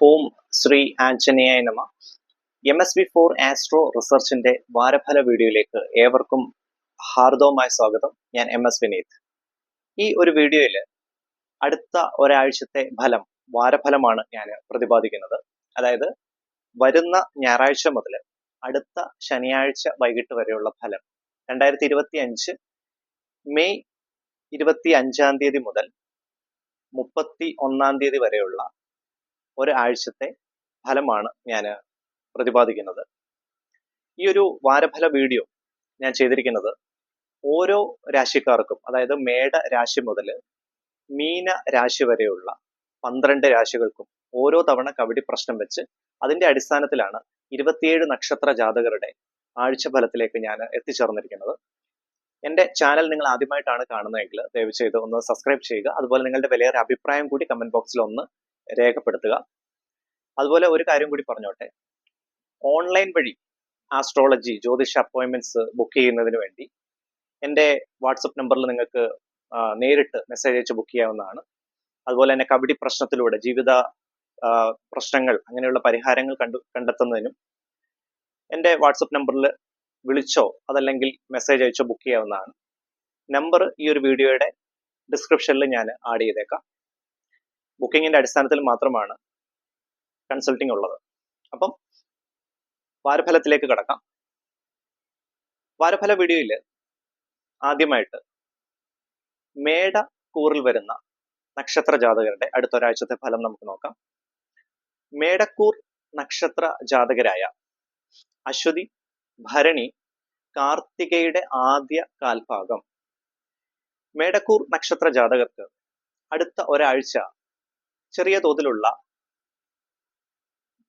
ഓം ശ്രീ ആഞ്ജനേയായ നമ. MSB4 astro റിസർച്ചിന്റെ വാരഫല വീഡിയോയിലേക്ക് ഏവർക്കും ഹാർദവമായ സ്വാഗതം. ഞാൻ MS വിനീത്. ഈ ഒരു വീഡിയോയിൽ അടുത്ത ഒരാഴ്ചത്തെ ഫലം, വാരഫലമാണ് ഞാൻ പ്രതിപാദിക്കുന്നത്. അതായത് വരുന്ന ഞായറാഴ്ച മുതൽ അടുത്ത ശനിയാഴ്ച വൈകിട്ട് വരെയുള്ള ഫലം. 2025 മെയ് 25 തീയതി മുതൽ 31 തീയതി വരെയുള്ള ഒരാഴ്ചത്തെ ഫലമാണ് ഞാൻ പ്രതിപാദിക്കുന്നത്. ഈ ഒരു വാരഫല വീഡിയോ ഞാൻ ചെയ്തിരിക്കുന്നത് ഓരോ രാശിക്കാർക്കും, അതായത് മേട രാശി മുതൽ മീന രാശി വരെയുള്ള 12 രാശികൾക്കും ഓരോ തവണ കവടി പ്രശ്നം വെച്ച് അതിന്റെ അടിസ്ഥാനത്തിലാണ് 27 നക്ഷത്ര ജാതകരുടെ ആഴ്ചഫലത്തിലേക്ക് ഞാൻ എത്തിച്ചേർന്നിരിക്കുന്നത്. എന്റെ ചാനൽ നിങ്ങൾ ആദ്യമായിട്ടാണ് കാണുന്നതെങ്കിൽ ദയവ് ചെയ്ത് ഒന്ന് സബ്സ്ക്രൈബ് ചെയ്യുക. അതുപോലെ നിങ്ങളുടെ വിലയേറെ അഭിപ്രായം കൂടി കമന്റ് ബോക്സിൽ ഒന്ന് രേഖപ്പെടുത്തുക. അതുപോലെ ഒരു കാര്യം കൂടി പറഞ്ഞോട്ടെ, ഓൺലൈൻ വഴി ആസ്ട്രോളജി ജ്യോതിഷ അപ്പോയിന്റ്മെന്റ്സ് ബുക്ക് ചെയ്യുന്നതിന് വേണ്ടി എൻ്റെ വാട്സപ്പ് നമ്പറിൽ നിങ്ങൾക്ക് നേരിട്ട് മെസ്സേജ് അയച്ച് ബുക്ക് ചെയ്യാവുന്നതാണ്. അതുപോലെ തന്നെ കബഡി പ്രശ്നത്തിലൂടെ ജീവിത പ്രശ്നങ്ങൾ, അങ്ങനെയുള്ള പരിഹാരങ്ങൾ കണ്ടെത്തുന്നതിനും എൻ്റെ വാട്സപ്പ് നമ്പറിൽ വിളിച്ചോ അതല്ലെങ്കിൽ മെസ്സേജ് അയച്ചോ ബുക്ക് ചെയ്യാവുന്നതാണ്. നമ്പർ ഈ ഒരു വീഡിയോയുടെ ഡിസ്ക്രിപ്ഷനിൽ ഞാൻ ആഡ് ചെയ്തേക്കാം. ബുക്കിങ്ങിന്റെ അടിസ്ഥാനത്തിൽ മാത്രമാണ് കൺസൾട്ടിങ് ഉള്ളത്. അപ്പം വാരഫലത്തിലേക്ക് കടക്കാം. വാരഫല വീഡിയോയിൽ ആദ്യമായിട്ട് മേടക്കൂറിൽ വരുന്ന നക്ഷത്ര ജാതകരുടെ അടുത്തൊരാഴ്ചത്തെ ഫലം നമുക്ക് നോക്കാം. മേടക്കൂർ നക്ഷത്ര ജാതകരായ അശ്വതി, ഭരണി, കാർത്തികയുടെ ആദ്യ കാൽഭാഗം. മേടക്കൂർ നക്ഷത്ര ജാതകർക്ക് അടുത്ത ഒരാഴ്ച ചെറിയ തോതിലുള്ള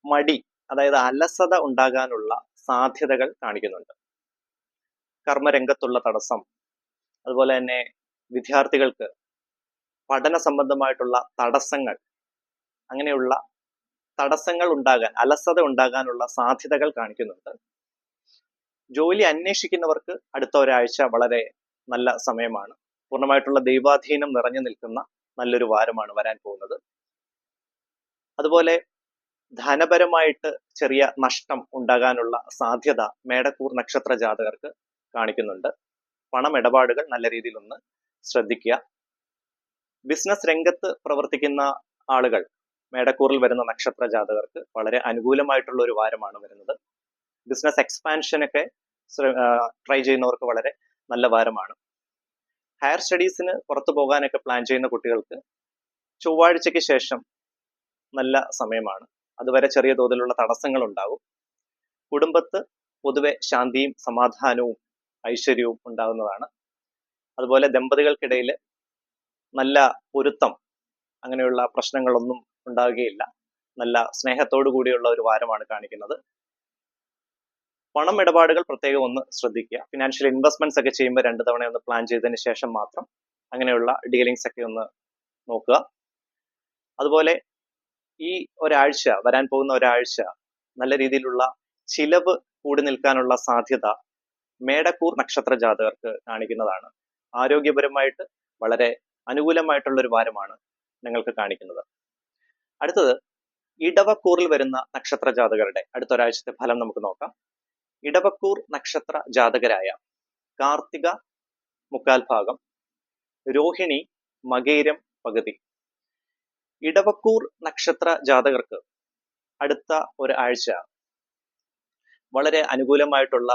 മടി, അതായത് അലസത ഉണ്ടാകാനുള്ള സാധ്യതകൾ കാണിക്കുന്നുണ്ട്. കർമ്മരംഗത്തുള്ള തടസ്സം, അതുപോലെ തന്നെ വിദ്യാർത്ഥികൾക്ക് പഠന സംബന്ധമായിട്ടുള്ള തടസ്സങ്ങൾ, അങ്ങനെയുള്ള തടസ്സങ്ങൾ ഉണ്ടാകാൻ, അലസത ഉണ്ടാകാനുള്ള സാധ്യതകൾ കാണിക്കുന്നുണ്ട്. ജോലി അന്വേഷിക്കുന്നവർക്ക് അടുത്ത ഒരാഴ്ച വളരെ നല്ല സമയമാണ്. പൂർണ്ണമായിട്ടുള്ള ദൈവാധീനം നിറഞ്ഞു നിൽക്കുന്ന നല്ലൊരു വാരമാണ് വരാൻ പോകുന്നത്. അതുപോലെ ധനപരമായിട്ട് ചെറിയ നഷ്ടം ഉണ്ടാകാനുള്ള സാധ്യത മേടക്കൂർ നക്ഷത്ര ജാതകർക്ക് കാണിക്കുന്നുണ്ട്. പണമിടപാടുകൾ നല്ല രീതിയിൽ ഒന്ന് ശ്രദ്ധിക്കുക. ബിസിനസ് രംഗത്ത് പ്രവർത്തിക്കുന്ന ആളുകൾ, മേടക്കൂറിൽ വരുന്ന നക്ഷത്ര ജാതകർക്ക് വളരെ അനുകൂലമായിട്ടുള്ള ഒരു വാരമാണ് വരുന്നത്. ബിസിനസ് എക്സ്പാൻഷനൊക്കെ ട്രൈ ചെയ്യുന്നവർക്ക് വളരെ നല്ല വാരമാണ്. ഹയർ സ്റ്റഡീസിന് പുറത്തു പോകാനൊക്കെ പ്ലാൻ ചെയ്യുന്ന കുട്ടികൾക്ക് ചൊവ്വാഴ്ചയ്ക്ക് ശേഷം നല്ല സമയമാണ്. അതുവരെ ചെറിയ തോതിലുള്ള തടസ്സങ്ങൾ ഉണ്ടാകും. കുടുംബത്ത് പൊതുവെ ശാന്തിയും സമാധാനവും ഐശ്വര്യവും ഉണ്ടാകുന്നതാണ്. അതുപോലെ ദമ്പതികൾക്കിടയിൽ നല്ല പൊരുത്തം, അങ്ങനെയുള്ള പ്രശ്നങ്ങളൊന്നും ഉണ്ടാവുകയില്ല. നല്ല സ്നേഹത്തോടു കൂടിയുള്ള ഒരു വാരമാണ് കാണിക്കുന്നത്. പണം ഇടപാടുകൾ പ്രത്യേകം ഒന്ന് ശ്രദ്ധിക്കുക. ഫിനാൻഷ്യൽ ഇൻവെസ്റ്റ്മെന്റ്സ് ഒക്കെ ചെയ്യുമ്പോൾ 2 തവണ ഒന്ന് പ്ലാൻ ചെയ്തതിന് ശേഷം മാത്രം അങ്ങനെയുള്ള ഡീലിങ്സ് ഒക്കെ ഒന്ന് നോക്കുക. അതുപോലെ ഈ ഒരാഴ്ച, വരാൻ പോകുന്ന ഒരാഴ്ച നല്ല രീതിയിലുള്ള ചിലവ് കൂടി നിൽക്കാനുള്ള സാധ്യത മേടക്കൂർ നക്ഷത്ര ജാതകർക്ക് കാണിക്കുന്നതാണ്. ആരോഗ്യപരമായിട്ട് വളരെ അനുകൂലമായിട്ടുള്ള ഒരു വാരമാണ് നിങ്ങൾക്ക് കാണിക്കുന്നത്. അടുത്തത് ഇടവക്കൂറിൽ വരുന്ന നക്ഷത്ര ജാതകരുടെ അടുത്തൊരാഴ്ചത്തെ ഫലം നമുക്ക് നോക്കാം. ഇടവക്കൂർ നക്ഷത്ര ജാതകരായ കാർത്തിക മുക്കാൽ ഭാഗം, രോഹിണി മകയിരം പകുതി. ഇടവക്കൂർ നക്ഷത്ര ജാതകർക്ക് അടുത്ത ഒരാഴ്ച വളരെ അനുകൂലമായിട്ടുള്ള,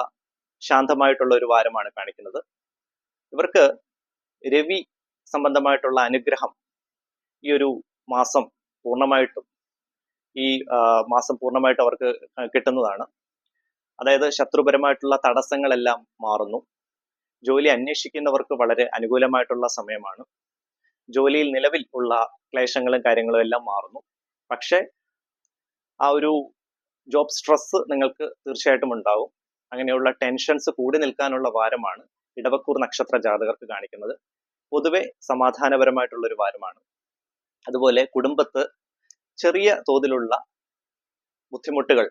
ശാന്തമായിട്ടുള്ള ഒരു വാരമാണ് കാണിക്കുന്നത്. ഇവർക്ക് രവി സംബന്ധമായിട്ടുള്ള അനുഗ്രഹം ഈ ഒരു മാസം പൂർണ്ണമായിട്ടും അവർക്ക് കിട്ടുന്നതാണ്. അതായത് ശത്രുപരമായിട്ടുള്ള തടസ്സങ്ങളെല്ലാം മാറുന്നു. ജോലി അന്വേഷിക്കുന്നവർക്ക് വളരെ അനുകൂലമായിട്ടുള്ള സമയമാണ്. ജോലിയിൽ നിലവിൽ ഉള്ള ക്ലേശങ്ങളും കാര്യങ്ങളും എല്ലാം മാറുന്നു. പക്ഷെ ആ ഒരു ജോബ് സ്ട്രെസ് നിങ്ങൾക്ക് തീർച്ചയായിട്ടും ഉണ്ടാവും. അങ്ങനെയുള്ള ടെൻഷൻസ് കൂടി നിൽക്കാനുള്ള വാരമാണ് ഇടവക്കൂർ നക്ഷത്ര ജാതകർക്ക് കാണിക്കുന്നത്. പൊതുവെ സമാധാനപരമായിട്ടുള്ള ഒരു വാരമാണ്. അതുപോലെ കുടുംബത്ത് ചെറിയ തോതിലുള്ള ബുദ്ധിമുട്ടുകൾ,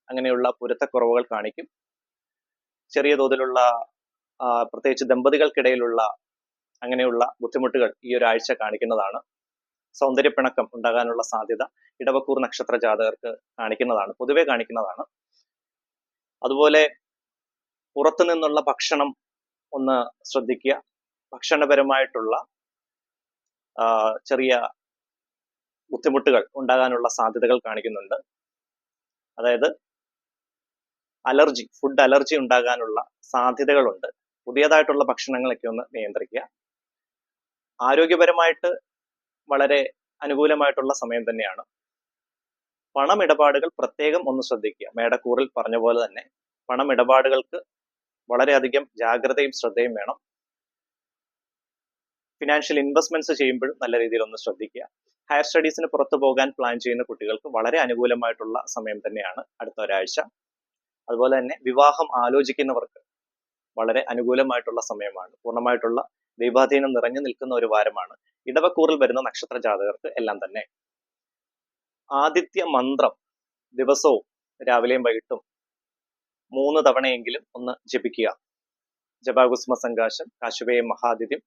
അങ്ങനെയുള്ള പൊരുത്തക്കുറവുകൾ കാണിക്കും. ചെറിയ തോതിലുള്ള പ്രത്യേകിച്ച് ദമ്പതികൾക്കിടയിലുള്ള അങ്ങനെയുള്ള ബുദ്ധിമുട്ടുകൾ ഈ ഒരാഴ്ച കാണിക്കുന്നതാണ്. സൗന്ദര്യപ്പിണക്കം ഉണ്ടാകാനുള്ള സാധ്യത ഇടവക്കൂർ നക്ഷത്ര ജാതകർക്ക് പൊതുവെ കാണിക്കുന്നതാണ്. അതുപോലെ പുറത്തു നിന്നുള്ള ഭക്ഷണം ഒന്ന് ശ്രദ്ധിക്കുക. ഭക്ഷണപരമായിട്ടുള്ള ചെറിയ ബുദ്ധിമുട്ടുകൾ ഉണ്ടാകാനുള്ള സാധ്യതകൾ കാണിക്കുന്നുണ്ട്. അതായത് ഫുഡ് അലർജി ഉണ്ടാകാനുള്ള സാധ്യതകളുണ്ട്. പുതിയതായിട്ടുള്ള ഭക്ഷണങ്ങളൊക്കെ ഒന്ന് നിയന്ത്രിക്കുക. ആരോഗ്യപരമായിട്ട് വളരെ അനുകൂലമായിട്ടുള്ള സമയം തന്നെയാണ്. പണമിടപാടുകൾ പ്രത്യേകം ഒന്ന് ശ്രദ്ധിക്കുക. മേടക്കൂറിൽ പറഞ്ഞ പോലെ തന്നെ പണമിടപാടുകൾക്ക് വളരെയധികം ജാഗ്രതയും ശ്രദ്ധയും വേണം. ഫിനാൻഷ്യൽ ഇൻവെസ്റ്റ്മെന്റ്സ് ചെയ്യുമ്പോഴും നല്ല രീതിയിൽ ഒന്ന് ശ്രദ്ധിക്കുക. ഹയർ സ്റ്റഡീസിന് പുറത്തു പോകാൻ പ്ലാൻ ചെയ്യുന്ന കുട്ടികൾക്ക് വളരെ അനുകൂലമായിട്ടുള്ള സമയം തന്നെയാണ് അടുത്ത ഒരാഴ്ച. അതുപോലെ തന്നെ വിവാഹം ആലോചിക്കുന്നവർക്ക് വളരെ അനുകൂലമായിട്ടുള്ള സമയമാണ്. പൂർണ്ണമായിട്ടുള്ള ദൈവാധീനം നിറഞ്ഞു നിൽക്കുന്ന ഒരു വാരമാണ്. ഇടവക്കൂറിൽ വരുന്ന നക്ഷത്ര ജാതകർക്ക് എല്ലാം തന്നെ. ആദിത്യ മന്ത്രം ദിവസവും രാവിലെയും വൈകിട്ടും 3 തവണയെങ്കിലും ഒന്ന് ജപിക്കുക. ജപാകുസ്മ സങ്കാശം കാശുവേയം മഹാദിത്യം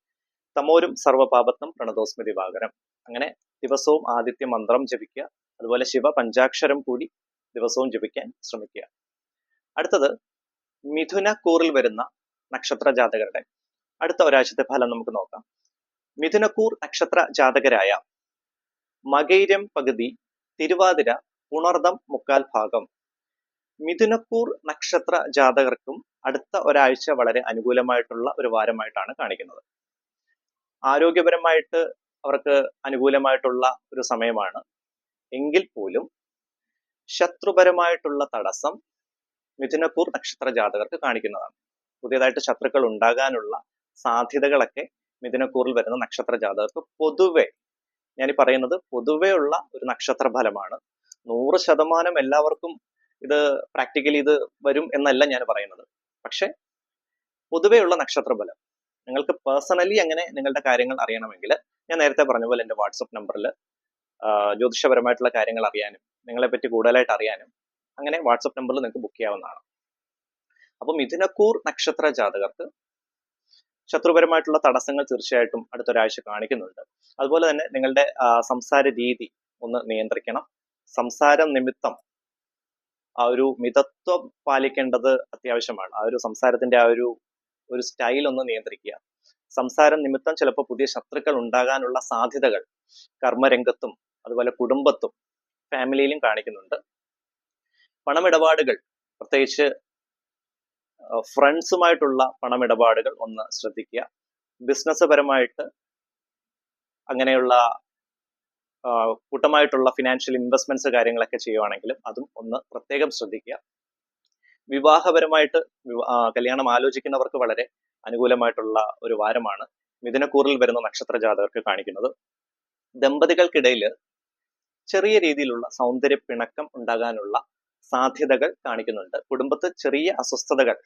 തമോരും സർവപാപത്വം പ്രണതോസ്മി ദിവാകരം. അങ്ങനെ ദിവസവും ആദിത്യ മന്ത്രം ജപിക്കുക. അതുപോലെ ശിവ പഞ്ചാക്ഷരം കൂടി ദിവസവും ജപിക്കാൻ ശ്രമിക്കുക. അടുത്തത് മിഥുനക്കൂറിൽ വരുന്ന നക്ഷത്ര ജാതകരുടെ അടുത്ത ഒരാഴ്ചത്തെ ഫലം നമുക്ക് നോക്കാം. മിഥുനക്കൂർ നക്ഷത്ര ജാതകരായ മകൈരം പകുതി, തിരുവാതിര, പുണർദം മുക്കാൽ ഭാഗം മിഥുനക്കൂർ നക്ഷത്ര ജാതകർക്കും അടുത്ത ഒരാഴ്ച വളരെ അനുകൂലമായിട്ടുള്ള ഒരു വാരമായിട്ടാണ് കാണിക്കുന്നത്. ആരോഗ്യപരമായിട്ട് അവർക്ക് അനുകൂലമായിട്ടുള്ള ഒരു സമയമാണ്. എങ്കിൽ പോലും ശത്രുപരമായിട്ടുള്ള തടസ്സം മിഥുനക്കൂർ നക്ഷത്ര ജാതകർക്ക് കാണിക്കുന്നതാണ്. പുതിയതായിട്ട് ശത്രുക്കൾ ഉണ്ടാകാനുള്ള സാധ്യതകളൊക്കെ മിഥുനക്കൂറിൽ വരുന്ന നക്ഷത്ര ജാതകർക്ക് പൊതുവെ, ഞാനീ പറയുന്നത് പൊതുവെ ഉള്ള ഒരു നക്ഷത്ര ഫലമാണ്. 100% എല്ലാവർക്കും ഇത് പ്രാക്ടിക്കലി ഇത് വരും എന്നല്ല ഞാൻ പറയുന്നത്. പക്ഷെ പൊതുവെയുള്ള നക്ഷത്ര ഫലം നിങ്ങൾക്ക് പേഴ്സണലി അങ്ങനെ നിങ്ങളുടെ കാര്യങ്ങൾ അറിയണമെങ്കിൽ ഞാൻ നേരത്തെ പറഞ്ഞ പോലെ എൻ്റെ വാട്സപ്പ് നമ്പറിൽ ജ്യോതിഷപരമായിട്ടുള്ള കാര്യങ്ങൾ അറിയാനും നിങ്ങളെ പറ്റി കൂടുതലായിട്ട് അറിയാനും അങ്ങനെ വാട്സപ്പ് നമ്പറിൽ നിങ്ങൾക്ക് ബുക്ക് ചെയ്യാവുന്നതാണ്. അപ്പോൾ മിഥുനക്കൂർ നക്ഷത്ര ജാതകർക്ക് ശത്രുപരമായിട്ടുള്ള തടസ്സങ്ങൾ തീർച്ചയായിട്ടും അടുത്തൊരാഴ്ച കാണിക്കുന്നുണ്ട്. അതുപോലെ തന്നെ നിങ്ങളുടെ സംസാര രീതി ഒന്ന് നിയന്ത്രിക്കണം. സംസാരം നിമിത്തം ആ ഒരു മിതത്വം പാലിക്കേണ്ടത് അത്യാവശ്യമാണ്. ആ ഒരു സംസാരത്തിന്റെ ആ ഒരു സ്റ്റൈൽ ഒന്ന് നിയന്ത്രിക്കുക. സംസാരം നിമിത്തം ചിലപ്പോൾ പുതിയ ശത്രുക്കൾ ഉണ്ടാകാനുള്ള സാധ്യതകൾ കർമ്മരംഗത്തും അതുപോലെ കുടുംബത്തും ഫാമിലിയിലും കാണിക്കുന്നുണ്ട്. പണമിടപാടുകൾ, പ്രത്യേകിച്ച് ഫ്രണ്ട്സുമായിട്ടുള്ള പണമിടപാടുകൾ ഒന്ന് ശ്രദ്ധിക്കുക. ബിസിനസ് പരമായിട്ട് അങ്ങനെയുള്ള കൂട്ടമായിട്ടുള്ള ഫിനാൻഷ്യൽ ഇൻവെസ്റ്റ്മെന്റ്സ് കാര്യങ്ങളൊക്കെ ചെയ്യുവാണെങ്കിലും അതും ഒന്ന് പ്രത്യേകം ശ്രദ്ധിക്കുക. വിവാഹപരമായിട്ട് കല്യാണം ആലോചിക്കുന്നവർക്ക് വളരെ അനുകൂലമായിട്ടുള്ള ഒരു വാരമാണ് മിഥുനക്കൂറിൽ വരുന്ന നക്ഷത്ര ജാതകർക്ക് കാണിക്കുന്നത്. ദമ്പതികൾക്കിടയിൽ ചെറിയ രീതിയിലുള്ള സൗന്ദര്യ പിണക്കം ഉണ്ടാകാനുള്ള സാധ്യതകൾ കാണിക്കുന്നുണ്ട്. കുടുംബത്തിൽ ചെറിയ അസ്വസ്ഥതകൾ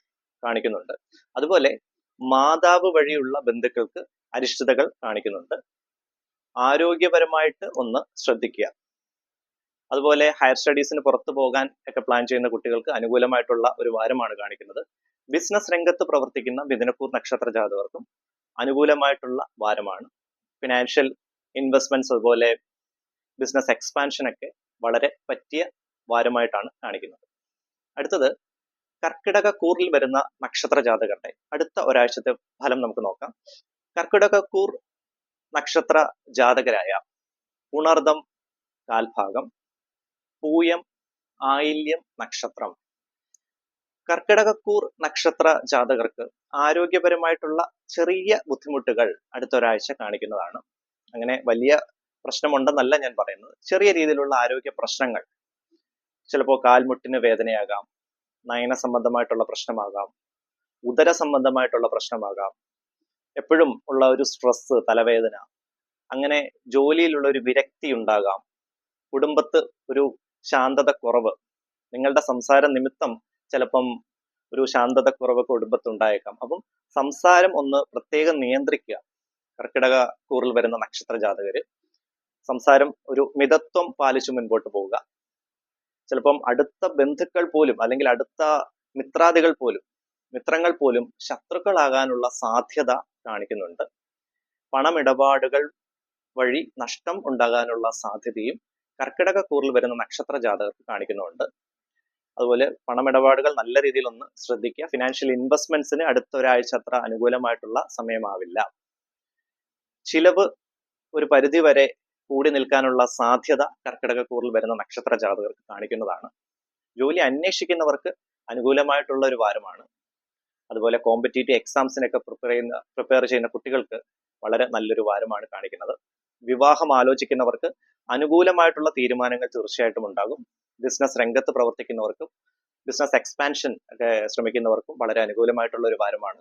കാണിക്കുന്നുണ്ട്. അതുപോലെ മാതാവ് വഴിയുള്ള ബന്ധുക്കൾക്ക് അരിഷ്ടതകൾ കാണിക്കുന്നുണ്ട്. ആരോഗ്യപരമായിട്ട് ഒന്ന് ശ്രദ്ധിക്കുക. അതുപോലെ ഹയർ സ്റ്റഡീസിന് പുറത്തു പോകാൻ ഒക്കെ പ്ലാൻ ചെയ്യുന്ന കുട്ടികൾക്ക് അനുകൂലമായിട്ടുള്ള ഒരു വാരമാണ് കാണിക്കുന്നത്. ബിസിനസ് രംഗത്ത് പ്രവർത്തിക്കുന്ന മിഥുനക്കൂർ നക്ഷത്ര ജാതകർക്കും അനുകൂലമായിട്ടുള്ള വാരമാണ്. ഫിനാൻഷ്യൽ ഇൻവെസ്റ്റ്മെന്റ്സ് അതുപോലെ ബിസിനസ് എക്സ്പാൻഷൻ ഒക്കെ വളരെ പറ്റിയ വാരമായിട്ടാണ് കാണിക്കുന്നത്. അടുത്തത് കർക്കിടക കൂറിൽ വരുന്ന നക്ഷത്ര ജാതകരുടെ അടുത്ത ഒരാഴ്ചത്തെ ഫലം നമുക്ക് നോക്കാം. കർക്കിടക കൂർ നക്ഷത്ര ജാതകരായ പുണർദം കാൽഭാഗം, പൂയം, ആയില്യം നക്ഷത്രം. കർക്കിടകക്കൂർ നക്ഷത്ര ജാതകർക്ക് ആരോഗ്യപരമായിട്ടുള്ള ചെറിയ ബുദ്ധിമുട്ടുകൾ അടുത്തൊരാഴ്ച കാണിക്കുന്നതാണ്. അങ്ങനെ വലിയ പ്രശ്നമുണ്ടെന്നല്ല ഞാൻ പറയുന്നത്. ചെറിയ രീതിയിലുള്ള ആരോഗ്യ പ്രശ്നങ്ങൾ, ചിലപ്പോൾ കാൽമുട്ടിന് വേദനയാകാം, നയന സംബന്ധമായിട്ടുള്ള പ്രശ്നമാകാം, ഉദര സംബന്ധമായിട്ടുള്ള പ്രശ്നമാകാം, എപ്പോഴും ഉള്ള ഒരു സ്ട്രെസ്, തലവേദന, അങ്ങനെ ജോലിയിലുള്ള ഒരു വിരക്തി ഉണ്ടാകാം, കുടുംബത്ത് ഒരു ശാന്തത കുറവ്, നിങ്ങളുടെ സംസാര നിമിത്തം ചിലപ്പം ഒരു ശാന്തത കുറവ് കുടുംബത്തുണ്ടായേക്കാം. അപ്പം സംസാരം ഒന്ന് പ്രത്യേകം നിയന്ത്രിക്കുക. കർക്കിടക കൂറിൽ വരുന്ന നക്ഷത്ര ജാതകര് സംസാരം ഒരു മിതത്വം പാലിച്ചു മുൻപോട്ട് പോവുക. ചിലപ്പം അടുത്ത ബന്ധുക്കൾ പോലും അല്ലെങ്കിൽ അടുത്ത മിത്രങ്ങൾ പോലും ശത്രുക്കളാകാനുള്ള സാധ്യത കാണിക്കുന്നുണ്ട്. പണമിടപാടുകൾ വഴി നഷ്ടം ഉണ്ടാകാനുള്ള സാധ്യതയും കർക്കിടകക്കൂറിൽ വരുന്ന നക്ഷത്ര ജാതകർക്ക് കാണിക്കുന്നുണ്ട്. അതുപോലെ പണമിടപാടുകൾ നല്ല രീതിയിൽ ഒന്ന് ശ്രദ്ധിക്കുക. ഫിനാൻഷ്യൽ ഇൻവെസ്റ്റ്മെന്റ്സിന് അടുത്ത ഒരാഴ്ച അത്ര അനുകൂലമായിട്ടുള്ള സമയമാവില്ല. ചിലവ് ഒരു പരിധി വരെ കൂടി നിൽക്കാനുള്ള സാധ്യത കർക്കിടകക്കൂറിൽ വരുന്ന നക്ഷത്ര ജാതകർക്ക് കാണിക്കുന്നതാണ്. ജോലി അന്വേഷിക്കുന്നവർക്ക് അനുകൂലമായിട്ടുള്ള ഒരു വാരമാണ്. അതുപോലെ കോമ്പറ്റേറ്റീവ് എക്സാംസിനൊക്കെ പ്രിപ്പയർ ചെയ്യുന്ന കുട്ടികൾക്ക് വളരെ നല്ലൊരു വാരമാണ് കാണിക്കുന്നത്. വിവാഹം ആലോചിക്കുന്നവർക്ക് അനുകൂലമായിട്ടുള്ള തീരുമാനങ്ങൾ തീർച്ചയായിട്ടും ഉണ്ടാകും. ബിസിനസ് രംഗത്ത് പ്രവർത്തിക്കുന്നവർക്കും ബിസിനസ് എക്സ്പാൻഷൻ ഒക്കെ ശ്രമിക്കുന്നവർക്കും വളരെ അനുകൂലമായിട്ടുള്ള ഒരു വാരമാണ്.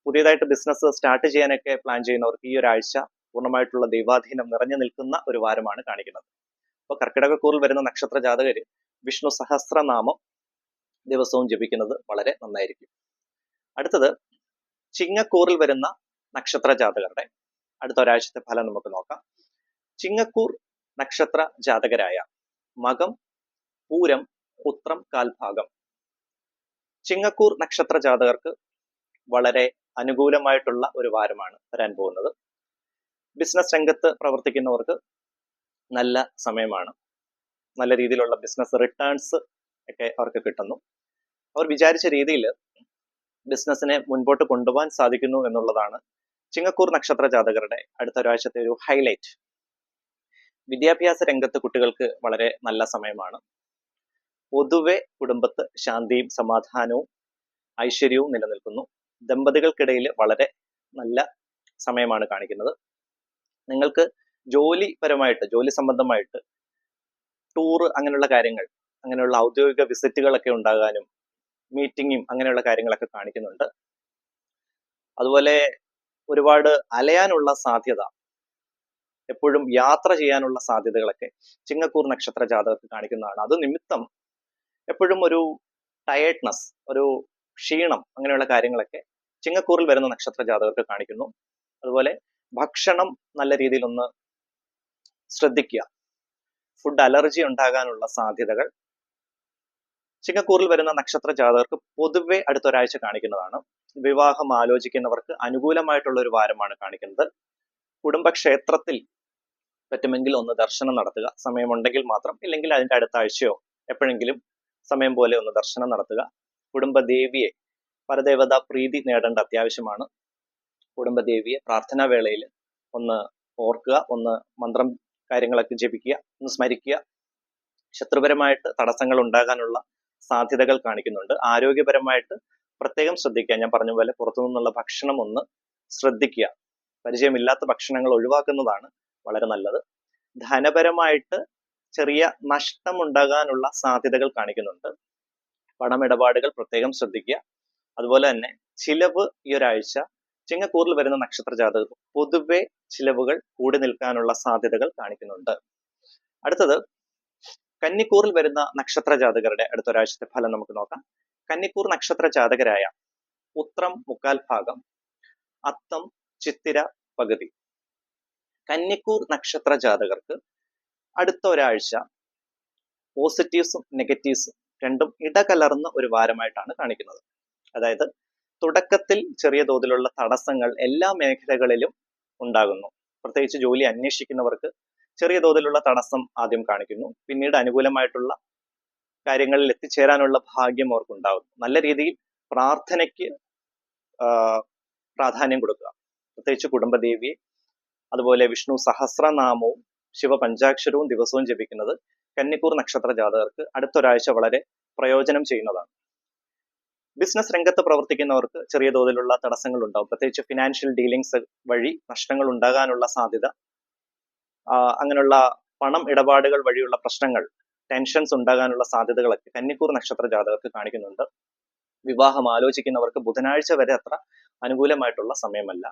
പുതിയതായിട്ട് ബിസിനസ് സ്റ്റാർട്ട് ചെയ്യാനൊക്കെ പ്ലാൻ ചെയ്യുന്നവർക്ക് ഈ ഒരാഴ്ച പൂർണ്ണമായിട്ടുള്ള ദൈവാധീനം നിറഞ്ഞു നിൽക്കുന്ന ഒരു വാരമാണ് കാണിക്കുന്നത്. അപ്പോൾ കർക്കിടകക്കൂറിൽ വരുന്ന നക്ഷത്ര ജാതകര് വിഷ്ണു സഹസ്രനാമം ദിവസവും ജപിക്കുന്നത് വളരെ നന്നായിരിക്കും. അടുത്തത് ചിങ്ങക്കൂറിൽ വരുന്ന നക്ഷത്ര ജാതകരുടെ അടുത്ത ഒരാഴ്ചത്തെ ഫലം നമുക്ക് നോക്കാം. ചിങ്ങക്കൂർ നക്ഷത്ര ജാതകരായ മകം, പൂരം, ഉത്രം കാൽഭാഗം. ചിങ്ങക്കൂർ നക്ഷത്ര ജാതകർക്ക് വളരെ അനുകൂലമായിട്ടുള്ള ഒരു വാരമാണ് വരാൻ പോകുന്നത്. ബിസിനസ് രംഗത്ത് പ്രവർത്തിക്കുന്നവർക്ക് നല്ല സമയമാണ്. നല്ല രീതിയിലുള്ള ബിസിനസ് റിട്ടേൺസ് ഒക്കെ അവർക്ക് കിട്ടുന്നു. അവർ വിചാരിച്ച രീതിയിൽ ബിസിനസ്സിനെ മുൻപോട്ട് കൊണ്ടുപോകാൻ സാധിക്കുന്നു എന്നുള്ളതാണ് ചിങ്ങക്കൂർ നക്ഷത്ര ജാതകരുടെ അടുത്ത ഒരാഴ്ചത്തെ ഒരു ഹൈലൈറ്റ്. വിദ്യാഭ്യാസ രംഗത്ത് കുട്ടികൾക്ക് വളരെ നല്ല സമയമാണ്. പൊതുവെ കുടുംബത്ത് ശാന്തിയും സമാധാനവും ഐശ്വര്യവും നിലനിൽക്കുന്നു. ദമ്പതികൾക്കിടയിൽ വളരെ നല്ല സമയമാണ് കാണിക്കുന്നത്. നിങ്ങൾക്ക് ജോലി സംബന്ധമായിട്ട് ടൂറ് അങ്ങനെയുള്ള കാര്യങ്ങൾ, അങ്ങനെയുള്ള ഔദ്യോഗിക വിസിറ്റുകളൊക്കെ ഉണ്ടാകാനും മീറ്റിങ്ങും അങ്ങനെയുള്ള കാര്യങ്ങളൊക്കെ കാണിക്കുന്നുണ്ട്. അതുപോലെ ഒരുപാട് അലയാനുള്ള സാധ്യത, എപ്പോഴും യാത്ര ചെയ്യാനുള്ള സാധ്യതകളൊക്കെ ചിങ്ങക്കൂർ നക്ഷത്ര ജാതകർക്ക് കാണിക്കുന്നതാണ്. അത് നിമിത്തം എപ്പോഴും ഒരു ടയേർഡ്നെസ്, ഒരു ക്ഷീണം അങ്ങനെയുള്ള കാര്യങ്ങളൊക്കെ ചിങ്ങക്കൂറിൽ വരുന്ന നക്ഷത്ര ജാതകർക്ക് കാണിക്കുന്നു. അതുപോലെ ഭക്ഷണം നല്ല രീതിയിൽ ഒന്ന് ശ്രദ്ധിക്കുക. ഫുഡ് അലർജി ഉണ്ടാകാനുള്ള സാധ്യതകൾ ചിങ്ങക്കൂറിൽ വരുന്ന നക്ഷത്ര ജാതകർക്ക് പൊതുവെ അടുത്തൊരാഴ്ച കാണിക്കുന്നതാണ്. വിവാഹം ആലോചിക്കുന്നവർക്ക് അനുകൂലമായിട്ടുള്ള ഒരു വാരമാണ് കാണിക്കുന്നത്. കുടുംബക്ഷേത്രത്തിൽ പറ്റുമെങ്കിൽ ഒന്ന് ദർശനം നടത്തുക, സമയമുണ്ടെങ്കിൽ മാത്രം. ഇല്ലെങ്കിൽ അതിന്റെ അടുത്ത ആഴ്ചയോ എപ്പോഴെങ്കിലും സമയം പോലെ ഒന്ന് ദർശനം നടത്തുക. കുടുംബദേവിയെ, പരദേവതാ പ്രീതി നേടേണ്ട അത്യാവശ്യമാണ്. കുടുംബദേവിയെ പ്രാർത്ഥനാ വേളയിൽ ഒന്ന് ഓർക്കുക, ഒന്ന് മന്ത്രം കാര്യങ്ങളൊക്കെ ജപിക്കുക, ഒന്ന് സ്മരിക്കുക. ശത്രുപരമായിട്ട് തടസ്സങ്ങൾ ഉണ്ടാകാനുള്ള സാധ്യതകൾ കാണിക്കുന്നുണ്ട്. ആരോഗ്യപരമായിട്ട് പ്രത്യേകം ശ്രദ്ധിക്കുക. ഞാൻ പറഞ്ഞ പോലെ പുറത്തു നിന്നുള്ള ഭക്ഷണം ഒന്ന് ശ്രദ്ധിക്കുക. പരിചയമില്ലാത്ത ഭക്ഷണങ്ങൾ ഒഴിവാക്കുന്നതാണ് വളരെ നല്ലത്. ധനപരമായിട്ട് ചെറിയ നഷ്ടം ഉണ്ടാകാനുള്ള സാധ്യതകൾ കാണിക്കുന്നുണ്ട്. പണമിടപാടുകൾ പ്രത്യേകം ശ്രദ്ധിക്കുക. അതുപോലെ തന്നെ ചിലവ് ഈ ഒരാഴ്ച ചിങ്ങക്കൂറിൽ വരുന്ന നക്ഷത്ര ജാതകർ പൊതുവെ ചിലവുകൾ കൂടി നിൽക്കാനുള്ള സാധ്യതകൾ കാണിക്കുന്നുണ്ട്. അടുത്തത് കന്നിക്കൂറിൽ വരുന്ന നക്ഷത്ര ജാതകരുടെ അടുത്തൊരാഴ്ചത്തെ ഫലം നമുക്ക് നോക്കാം. കന്നിക്കൂർ നക്ഷത്ര ജാതകരായ ഉത്രം മുക്കാൽ ഭാഗം, അത്തം ചിത്തിര പകുതി. കന്നിക്കൂർ നക്ഷത്ര ജാതകർക്ക് അടുത്ത ഒരാഴ്ച പോസിറ്റീവ്സും നെഗറ്റീവ്സും രണ്ടും ഇടകലർന്ന ഒരു വാരമായിട്ടാണ് കാണിക്കുന്നത്. അതായത് തുടക്കത്തിൽ ചെറിയ തോതിലുള്ള തടസ്സങ്ങൾ എല്ലാ മേഖലകളിലും ഉണ്ടാകുന്നു. പ്രത്യേകിച്ച് ജോലി അന്വേഷിക്കുന്നവർക്ക് ചെറിയ തോതിലുള്ള തടസ്സം ആദ്യം കാണിക്കുന്നു. പിന്നീട് അനുകൂലമായിട്ടുള്ള കാര്യങ്ങളിൽ എത്തിച്ചേരാനുള്ള ഭാഗ്യം അവർക്കുണ്ടാകുന്നു. നല്ല രീതിയിൽ പ്രാർത്ഥനയ്ക്ക് പ്രാധാന്യം കൊടുക്കുക. പ്രത്യേകിച്ച് കുടുംബദേവിയെ, അതുപോലെ വിഷ്ണു സഹസ്രനാമവും ശിവപഞ്ചാക്ഷരവും ദിവസവും ജപിക്കുന്നത് കന്നിക്കൂർ നക്ഷത്ര ജാതകർക്ക് അടുത്തൊരാഴ്ച വളരെ പ്രയോജനം ചെയ്യുന്നതാണ്. ബിസിനസ് രംഗത്ത് പ്രവർത്തിക്കുന്നവർക്ക് ചെറിയ തോതിലുള്ള തടസ്സങ്ങൾ ഉണ്ടാവും. പ്രത്യേകിച്ച് ഫിനാൻഷ്യൽ ഡീലിങ്സ് വഴി നഷ്ടങ്ങൾ ഉണ്ടാകാനുള്ള സാധ്യത, അങ്ങനെയുള്ള പണം ഇടപാടുകൾ വഴിയുള്ള പ്രശ്നങ്ങൾ, ടെൻഷൻസ് ഉണ്ടാകാനുള്ള സാധ്യതകളൊക്കെ കന്നിക്കൂർ നക്ഷത്ര ജാതകർക്ക് കാണിക്കുന്നുണ്ട്. വിവാഹം ആലോചിക്കുന്നവർക്ക് ബുധനാഴ്ച വരെ അത്ര അനുകൂലമായിട്ടുള്ള സമയമല്ല.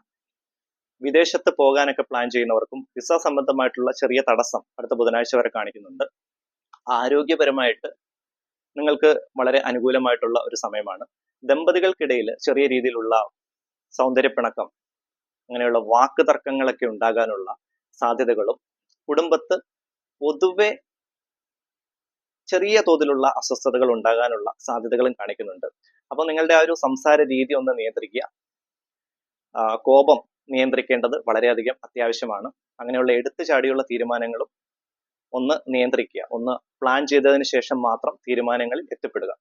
വിദേശത്ത് പോകാനൊക്കെ പ്ലാൻ ചെയ്യുന്നവർക്കും വിസ സംബന്ധമായിട്ടുള്ള ചെറിയ തടസ്സം അടുത്ത ബുധനാഴ്ച വരെ കാണിക്കുന്നുണ്ട്. ആരോഗ്യപരമായിട്ട് നിങ്ങൾക്ക് വളരെ അനുകൂലമായിട്ടുള്ള ഒരു സമയമാണ്. ദമ്പതികൾക്കിടയിൽ ചെറിയ രീതിയിലുള്ള സൗന്ദര്യപ്പിണക്കം, അങ്ങനെയുള്ള വാക്ക് തർക്കങ്ങളൊക്കെ ഉണ്ടാകാനുള്ള സാധ്യതകളും, കുടുംബത്ത് പൊതുവെ ചെറിയ തോതിലുള്ള അസ്വസ്ഥതകൾ ഉണ്ടാകാനുള്ള സാധ്യതകളും കാണിക്കുന്നുണ്ട്. അപ്പോൾ നിങ്ങളുടെ ആ ഒരു സംസാര രീതി ഒന്ന് നിയന്ത്രിക്കുക. കോപം നിയന്ത്രിക്കേണ്ടത് വളരെയധികം അത്യാവശ്യമാണ്. അങ്ങനെയുള്ള എടുത്തു ചാടിയുള്ള തീരുമാനങ്ങളും ഒന്ന് നിയന്ത്രിക്കുക, ഒന്ന് പ്ലാൻ ചെയ്തതിന് ശേഷം മാത്രം തീരുമാനങ്ങളിൽ എത്തിപ്പെടുക.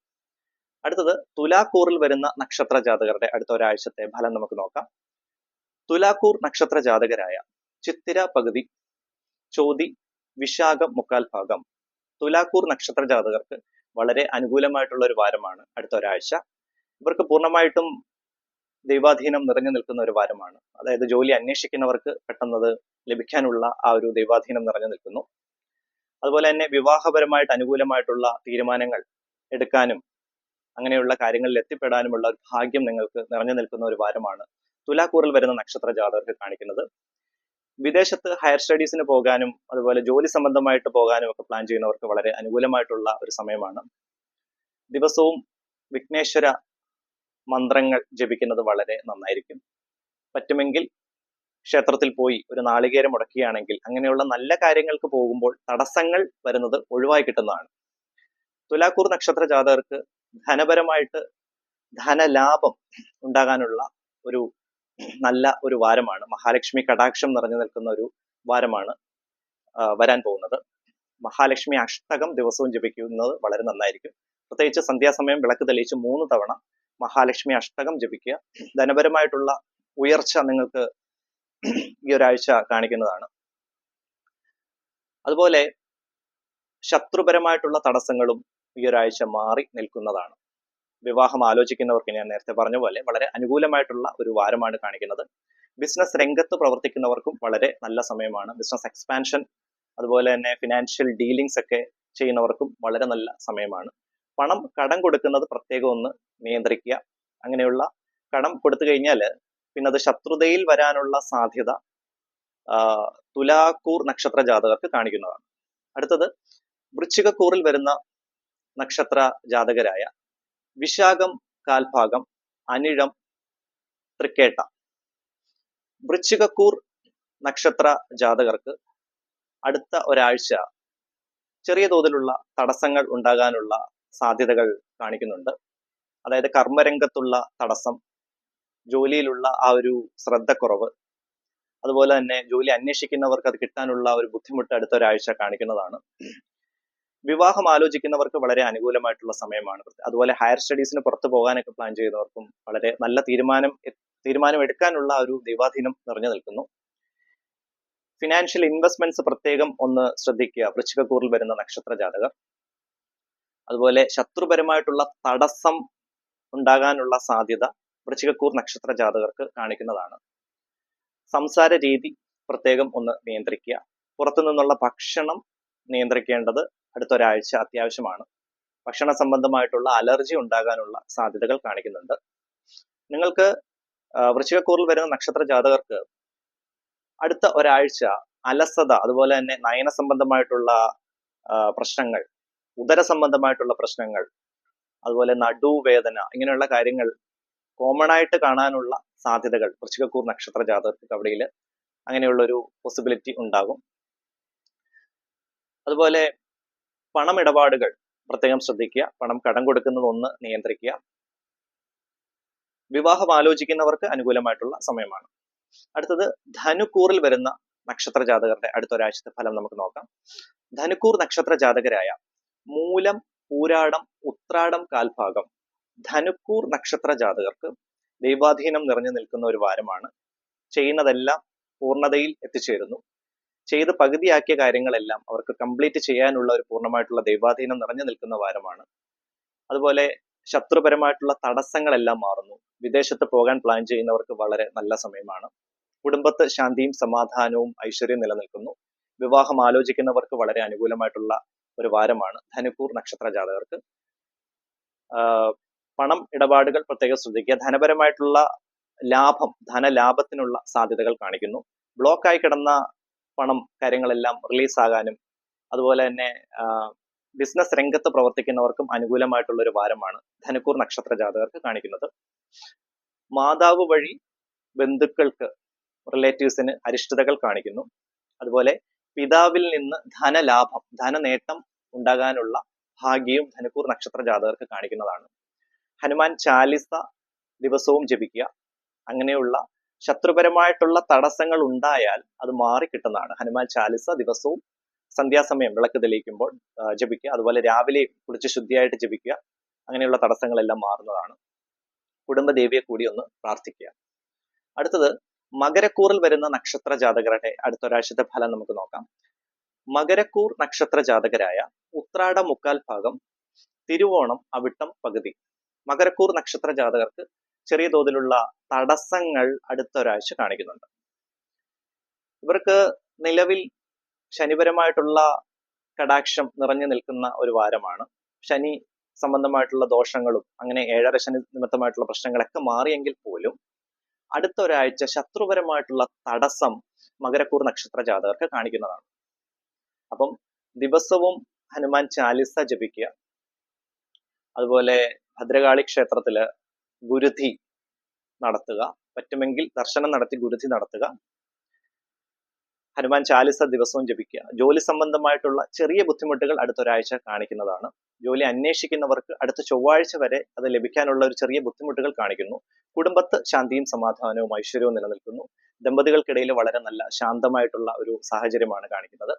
അടുത്തത് തുലാക്കൂറിൽ വരുന്ന നക്ഷത്ര ജാതകരുടെ അടുത്ത ഒരാഴ്ചത്തെ ഫലം നമുക്ക് നോക്കാം. തുലാക്കൂർ നക്ഷത്ര ജാതകരായ ചിത്തിര പകുതി, ചോതി, വിശാഖം മുക്കാൽ ഭാഗം തുലാക്കൂർ നക്ഷത്ര ജാതകർക്ക് വളരെ അനുകൂലമായിട്ടുള്ള ഒരു വാരമാണ് അടുത്ത ഒരാഴ്ച. ഇവർക്ക് പൂർണ്ണമായിട്ടും ദൈവാധീനം നിറഞ്ഞു നിൽക്കുന്ന ഒരു വാരമാണ്. അതായത് ജോലി അന്വേഷിക്കുന്നവർക്ക് പെട്ടെന്നത് ലഭിക്കാനുള്ള ആ ഒരു ദൈവാധീനം നിറഞ്ഞു നിൽക്കുന്നു. അതുപോലെ തന്നെ വിവാഹപരമായിട്ട് അനുകൂലമായിട്ടുള്ള തീരുമാനങ്ങൾ എടുക്കാനും അങ്ങനെയുള്ള കാര്യങ്ങളിൽ എത്തിപ്പെടാനുമുള്ള ഒരു ഭാഗ്യം നിങ്ങൾക്ക് നിറഞ്ഞു നിൽക്കുന്ന ഒരു വാരമാണ് തുലാക്കൂറിൽ വരുന്ന നക്ഷത്ര ജാതകർക്ക് കാണിക്കുന്നത്. വിദേശത്ത് ഹയർ സ്റ്റഡീസിന് പോകാനും അതുപോലെ ജോലി സംബന്ധമായിട്ട് പോകാനും ഒക്കെ പ്ലാൻ ചെയ്യുന്നവർക്ക് വളരെ അനുകൂലമായിട്ടുള്ള ഒരു സമയമാണ്. ദിവസവും വിഘ്നേശ്വര മന്ത്രങ്ങൾ ജപിക്കുന്നത് വളരെ നന്നായിരിക്കും. പറ്റുമെങ്കിൽ ക്ഷേത്രത്തിൽ പോയി ഒരു നാളികേരം മുടക്കുകയാണെങ്കിൽ അങ്ങനെയുള്ള നല്ല കാര്യങ്ങൾക്ക് പോകുമ്പോൾ തടസ്സങ്ങൾ വരുന്നത് ഒഴിവായി കിട്ടുന്നതാണ്. തുലാക്കൂർ നക്ഷത്ര ജാതകർക്ക് ധനപരമായിട്ട് ധനലാഭം ഉണ്ടാകാനുള്ള ഒരു നല്ല ഒരു വാരമാണ്. മഹാലക്ഷ്മി കടാക്ഷം നിറഞ്ഞു നിൽക്കുന്ന ഒരു വാരമാണ് വരാൻ പോകുന്നത്. മഹാലക്ഷ്മി അഷ്ടകം ദിവസവും ജപിക്കുന്നത് വളരെ നന്നായിരിക്കും. പ്രത്യേകിച്ച് സന്ധ്യാസമയം വിളക്ക് തെളിയിച്ച് 3 തവണ മഹാലക്ഷ്മി അഷ്ടകം ജപിക്കുക. ധനപരമായിട്ടുള്ള ഉയർച്ച നിങ്ങൾക്ക് ഈ ഒരാഴ്ച കാണിക്കുന്നതാണ്. അതുപോലെ ശത്രുപരമായിട്ടുള്ള തടസ്സങ്ങളും ഈ ഒരാഴ്ച മാറി നിൽക്കുന്നതാണ്. വിവാഹം ആലോചിക്കുന്നവർക്ക് ഞാൻ നേരത്തെ പറഞ്ഞ പോലെ വളരെ അനുകൂലമായിട്ടുള്ള ഒരു വാരമാണ് കാണിക്കുന്നത്. ബിസിനസ് രംഗത്ത് പ്രവർത്തിക്കുന്നവർക്കും വളരെ നല്ല സമയമാണ്. ബിസിനസ് എക്സ്പാൻഷൻ അതുപോലെ തന്നെ ഫിനാൻഷ്യൽ ഡീലിങ്സ് ഒക്കെ ചെയ്യുന്നവർക്കും വളരെ നല്ല സമയമാണ്. പണം കടം കൊടുക്കുന്നത് പ്രത്യേകം ഒന്ന് നിയന്ത്രിക്കുക. അങ്ങനെയുള്ള കടം കൊടുത്തു കഴിഞ്ഞാൽ പിന്നെ അത് ശത്രുതയിൽ വരാനുള്ള സാധ്യത തുലാക്കൂർ നക്ഷത്ര ജാതകർക്ക് കാണിക്കുന്നതാണ്. അടുത്തത് വൃശ്ചികക്കൂറിൽ വരുന്ന നക്ഷത്ര ജാതകരായ വിശാഖം കാൽഭാഗം, അനിഴം, തൃക്കേട്ട. വൃശ്ചികക്കൂർ നക്ഷത്ര ജാതകർക്ക് അടുത്ത ഒരാഴ്ച ചെറിയ തോതിലുള്ള തടസ്സങ്ങൾ ഉണ്ടാകാനുള്ള സാധ്യതകൾ കാണിക്കുന്നുണ്ട്. അതായത് കർമ്മരംഗത്തുള്ള തടസ്സം, ജോലിയിലുള്ള ആ ഒരു ശ്രദ്ധക്കുറവ്, അതുപോലെ തന്നെ ജോലി അന്വേഷിക്കുന്നവർക്ക് അത് കിട്ടാനുള്ള ഒരു ബുദ്ധിമുട്ട് അടുത്ത ഒരാഴ്ച കാണിക്കുന്നതാണ്. വിവാഹം ആലോചിക്കുന്നവർക്ക് വളരെ അനുകൂലമായിട്ടുള്ള സമയമാണ്. അതുപോലെ ഹയർ സ്റ്റഡീസിന് പുറത്തു പോകാനൊക്കെ പ്ലാൻ ചെയ്യുന്നവർക്കും വളരെ നല്ല തീരുമാനം എടുക്കാനുള്ള ഒരു ദൈവാധീനം നിറഞ്ഞു നിൽക്കുന്നു. ഫിനാൻഷ്യൽ ഇൻവെസ്റ്റ്മെന്റ്സ് പ്രത്യേകം ഒന്ന് ശ്രദ്ധിക്കുക വൃശ്ചികക്കൂറിൽ വരുന്ന നക്ഷത്ര ജാതകർ. അതുപോലെ ശത്രുപരമായിട്ടുള്ള തടസ്സം ഉണ്ടാകാനുള്ള സാധ്യത വൃശ്ചികക്കൂർ നക്ഷത്ര ജാതകർക്ക് കാണിക്കുന്നതാണ്. സംസാര രീതി പ്രത്യേകം ഒന്ന് നിയന്ത്രിക്കുക. പുറത്തു നിന്നുള്ള ഭക്ഷണം നിയന്ത്രിക്കേണ്ടത് അടുത്ത ഒരാഴ്ച അത്യാവശ്യമാണ്. ഭക്ഷണ സംബന്ധമായിട്ടുള്ള അലർജി ഉണ്ടാകാനുള്ള സാധ്യതകൾ കാണിക്കുന്നുണ്ട്. നിങ്ങൾക്ക് വൃശ്ചികക്കൂറിൽ വരുന്ന നക്ഷത്ര ജാതകർക്ക് അടുത്ത ഒരാഴ്ച അലസത, അതുപോലെ തന്നെ നയന സംബന്ധമായിട്ടുള്ള പ്രശ്നങ്ങൾ, ഉദര സംബന്ധമായിട്ടുള്ള പ്രശ്നങ്ങൾ, അതുപോലെ നടുവേദന, ഇങ്ങനെയുള്ള കാര്യങ്ങൾ കോമൺ ആയിട്ട് കാണാനുള്ള സാധ്യതകൾ വൃശ്ചികക്കൂർ നക്ഷത്ര ജാതകർക്ക് കവടിയിൽ അങ്ങനെയുള്ള ഒരു പോസിബിലിറ്റി ഉണ്ടാകും. അതുപോലെ പണമിടപാടുകൾ പ്രത്യേകം ശ്രദ്ധിക്കുക. പണം കടം കൊടുക്കുന്നത് ഒന്ന് നിയന്ത്രിക്കുക. വിവാഹം ആലോചിക്കുന്നവർക്ക് അനുകൂലമായിട്ടുള്ള സമയമാണ്. അടുത്തത് ധനുക്കൂറിൽ വരുന്ന നക്ഷത്ര ജാതകരുടെ അടുത്ത ഒരാഴ്ചത്തെ ഫലം നമുക്ക് നോക്കാം. ധനുക്കൂർ നക്ഷത്ര ജാതകരായ മൂലം, പൂരാടം, ഉത്രാടം കാൽഭാഗം ധനുക്കൂർ നക്ഷത്ര ജാതകർക്ക് ദൈവാധീനം നിറഞ്ഞു നിൽക്കുന്ന ഒരു വാരമാണ്. ചെയ്യുന്നതെല്ലാം പൂർണ്ണതയിൽ എത്തിച്ചേരുന്നു. ചെയ്ത് പകുതിയാക്കിയ കാര്യങ്ങളെല്ലാം അവർക്ക് കംപ്ലീറ്റ് ചെയ്യാനുള്ള ഒരു പൂർണ്ണമായിട്ടുള്ള ദൈവാധീനം നിറഞ്ഞു നിൽക്കുന്ന വാരമാണ്. അതുപോലെ ശത്രുപരമായിട്ടുള്ള തടസ്സങ്ങളെല്ലാം മാറുന്നു. വിദേശത്ത് പോകാൻ പ്ലാൻ ചെയ്യുന്നവർക്ക് വളരെ നല്ല സമയമാണ്. കുടുംബത്ത് ശാന്തിയും സമാധാനവും ഐശ്വര്യം നിലനിൽക്കുന്നു. വിവാഹം ആലോചിക്കുന്നവർക്ക് വളരെ അനുകൂലമായിട്ടുള്ള ഒരു വാരമാണ് ധനുക്കൂർ നക്ഷത്ര ജാതകർക്ക്. പണം ഇടപാടുകൾ പ്രത്യേകം ശ്രദ്ധിക്കുക. ധനപരമായിട്ടുള്ള ലാഭം, ധനലാഭത്തിനുള്ള സാധ്യതകൾ കാണിക്കുന്നു. ബ്ലോക്കായി കിടന്ന പണം കാര്യങ്ങളെല്ലാം റിലീസ് ആകാനും അതുപോലെ തന്നെ ബിസിനസ് രംഗത്ത് പ്രവർത്തിക്കുന്നവർക്കും അനുകൂലമായിട്ടുള്ള ഒരു വാരമാണ് ധനുക്കൂർ നക്ഷത്ര ജാതകർക്ക് കാണിക്കുന്നത്. മാതാവ് വഴി ബന്ധുക്കൾക്ക്, റിലേറ്റീവ്സിന് അരിഷ്ടതകൾ കാണിക്കുന്നു. അതുപോലെ പിതാവിൽ നിന്ന് ധനലാഭം, ധനനേട്ടം ഉണ്ടാകാനുള്ള ഭാഗ്യവും ധനുക്കൂർ നക്ഷത്ര ജാതകർക്ക് കാണിക്കുന്നതാണ്. ഹനുമാൻ ചാലിസ ദിവസവും ജപിക്കുക. അങ്ങനെയുള്ള ശത്രുപരമായിട്ടുള്ള തടസ്സങ്ങൾ ഉണ്ടായാൽ അത് മാറിക്കിട്ടുന്നതാണ്. ഹനുമാൻ ചാലിസ ദിവസവും സന്ധ്യാസമയം വിളക്ക് തെളിയിക്കുമ്പോൾ ജപിക്കുക. അതുപോലെ രാവിലെ കുളിച്ച് ശുദ്ധിയായിട്ട് ജപിക്കുക. അങ്ങനെയുള്ള തടസ്സങ്ങളെല്ലാം മാറുന്നതാണ്. കുടുംബദേവിയെ കൂടി ഒന്ന് പ്രാർത്ഥിക്കുക. അടുത്തത് മകരക്കൂറിൽ വരുന്ന നക്ഷത്ര ജാതകരുടെ അടുത്തൊരാഴ്ചത്തെ ഫലം നമുക്ക് നോക്കാം. മകരക്കൂർ നക്ഷത്ര ജാതകരായ ഉത്രാട മുക്കാൽ ഭാഗം, തിരുവോണം അവിട്ടം പകുതി. മകരക്കൂർ നക്ഷത്ര ജാതകർക്ക് ചെറിയ തോതിലുള്ള തടസ്സങ്ങൾ അടുത്തൊരാഴ്ച കാണിക്കുന്നുണ്ട്. ഇവർക്ക് നിലവിൽ ശനിപരമായിട്ടുള്ള കടാക്ഷം നിറഞ്ഞു നിൽക്കുന്ന ഒരു വാരമാണ്. ശനി സംബന്ധമായിട്ടുള്ള ദോഷങ്ങളും അങ്ങനെ 7.5 ശനി നിമിത്തമായിട്ടുള്ള പ്രശ്നങ്ങളൊക്കെ മാറിയെങ്കിൽ പോലും അടുത്ത ഒരാഴ്ച ശത്രുപരമായിട്ടുള്ള തടസ്സം മകരക്കൂർ നക്ഷത്ര ജാതകർക്ക് കാണിക്കുന്നതാണ്. അപ്പം ദിവസവും ഹനുമാൻ ചാലിസ ജപിക്കുക. അതുപോലെ ഭദ്രകാളി ക്ഷേത്രത്തില് ഗുരുതി നടത്തുക. പറ്റുമെങ്കിൽ ദർശനം നടത്തി ഗുരുതി നടത്തുക. ഹനുമാൻ ചാലിസ ദിവസവും ജപിക്കുക. ജോലി സംബന്ധമായിട്ടുള്ള ചെറിയ ബുദ്ധിമുട്ടുകൾ അടുത്തൊരാഴ്ച കാണിക്കുന്നതാണ്. ജോലി അന്വേഷിക്കുന്നവർക്ക് അടുത്ത ചൊവ്വാഴ്ച വരെ അത് ലഭിക്കാനുള്ള ഒരു ചെറിയ ബുദ്ധിമുട്ടുകൾ കാണിക്കുന്നു. കുടുംബത്ത് ശാന്തിയും സമാധാനവും ഐശ്വര്യവും നിലനിൽക്കുന്നു. ദമ്പതികൾക്കിടയിൽ വളരെ നല്ല ശാന്തമായിട്ടുള്ള ഒരു സാഹചര്യമാണ് കാണിക്കുന്നത്.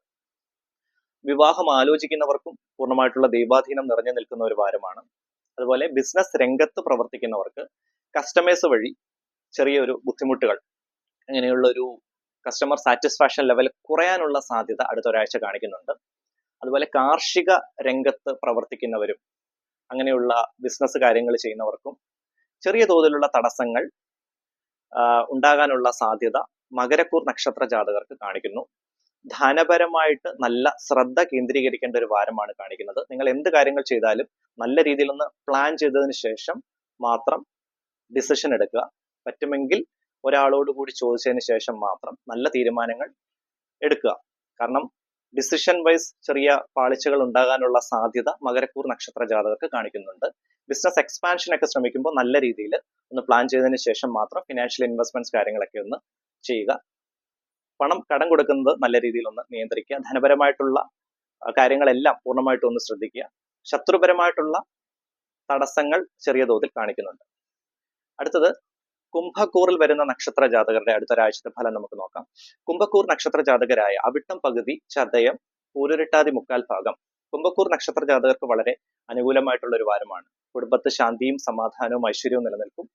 വിവാഹം ആലോചിക്കുന്നവർക്കും പൂർണ്ണമായിട്ടുള്ള ദൈവാധീനം നിറഞ്ഞു നിൽക്കുന്ന ഒരു വാരമാണ്. അതുപോലെ ബിസിനസ് രംഗത്ത് പ്രവർത്തിക്കുന്നവർക്ക് കസ്റ്റമേഴ്സ് വഴി ചെറിയൊരു ബുദ്ധിമുട്ടുകൾ, അങ്ങനെയുള്ള ഒരു കസ്റ്റമർ സാറ്റിസ്ഫാക്ഷൻ ലെവൽ കുറയാനുള്ള സാധ്യത അടുത്തൊരാഴ്ച കാണിക്കുന്നുണ്ട്. അതുപോലെ കാർഷിക രംഗത്ത് പ്രവർത്തിക്കുന്നവരും അങ്ങനെയുള്ള ബിസിനസ് കാര്യങ്ങൾ ചെയ്യുന്നവർക്കും ചെറിയ തോതിലുള്ള തടസ്സങ്ങൾ ഉണ്ടാകാനുള്ള സാധ്യത മകരക്കൂർ നക്ഷത്ര ജാതകർക്ക് കാണിക്കുന്നു. ധനപരമായിട്ട് നല്ല ശ്രദ്ധ കേന്ദ്രീകരിക്കേണ്ട ഒരു വാരമാണ് കാണിക്കുന്നത്. നിങ്ങൾ എന്ത് കാര്യങ്ങൾ ചെയ്താലും നല്ല രീതിയിൽ ഒന്ന് പ്ലാൻ ചെയ്തതിന് ശേഷം മാത്രം ഡിസിഷൻ എടുക്കുക. പറ്റുമെങ്കിൽ ഒരാളോട് കൂടി ചോദിച്ചതിന് ശേഷം മാത്രം നല്ല തീരുമാനങ്ങൾ എടുക്കുക. കാരണം ഡിസിഷൻ വൈസ് ചെറിയ പാളിച്ചകൾ ഉണ്ടാകാനുള്ള സാധ്യത മകരക്കൂർ നക്ഷത്ര ജാതകർക്ക് കാണിക്കുന്നുണ്ട്. ബിസിനസ് എക്സ്പാൻഷനൊക്കെ ശ്രമിക്കുമ്പോൾ നല്ല രീതിയിൽ ഒന്ന് പ്ലാൻ ചെയ്തതിന് ശേഷം മാത്രം ഫിനാൻഷ്യൽ ഇൻവെസ്റ്റ്മെന്റ്സ് കാര്യങ്ങളൊക്കെ ഒന്ന് ചെയ്യുക. പണം കടം കൊടുക്കുന്നത് നല്ല രീതിയിൽ ഒന്ന് നിയന്ത്രിക്കുക. ധനപരമായിട്ടുള്ള കാര്യങ്ങളെല്ലാം പൂർണ്ണമായിട്ടും ഒന്ന് ശ്രദ്ധിക്കുക. ശത്രുപരമായിട്ടുള്ള തടസ്സങ്ങൾ ചെറിയ തോതിൽ കാണിക്കുന്നുണ്ട്. അടുത്തത് കുംഭക്കൂറിൽ വരുന്ന നക്ഷത്ര ജാതകരുടെ അടുത്തൊരാഴ്ചത്തെ ഫലം നമുക്ക് നോക്കാം. കുംഭക്കൂർ നക്ഷത്ര ജാതകരായ അവിട്ടം പകുതി, ചതയം, പൂരുരുട്ടാതി മുക്കാൽ ഭാഗം. കുംഭക്കൂർ നക്ഷത്ര ജാതകർക്ക് വളരെ അനുകൂലമായിട്ടുള്ള ഒരു വാരമാണ്. കുടുംബത്ത് ശാന്തിയും സമാധാനവും ഐശ്വര്യവും നിലനിൽക്കും.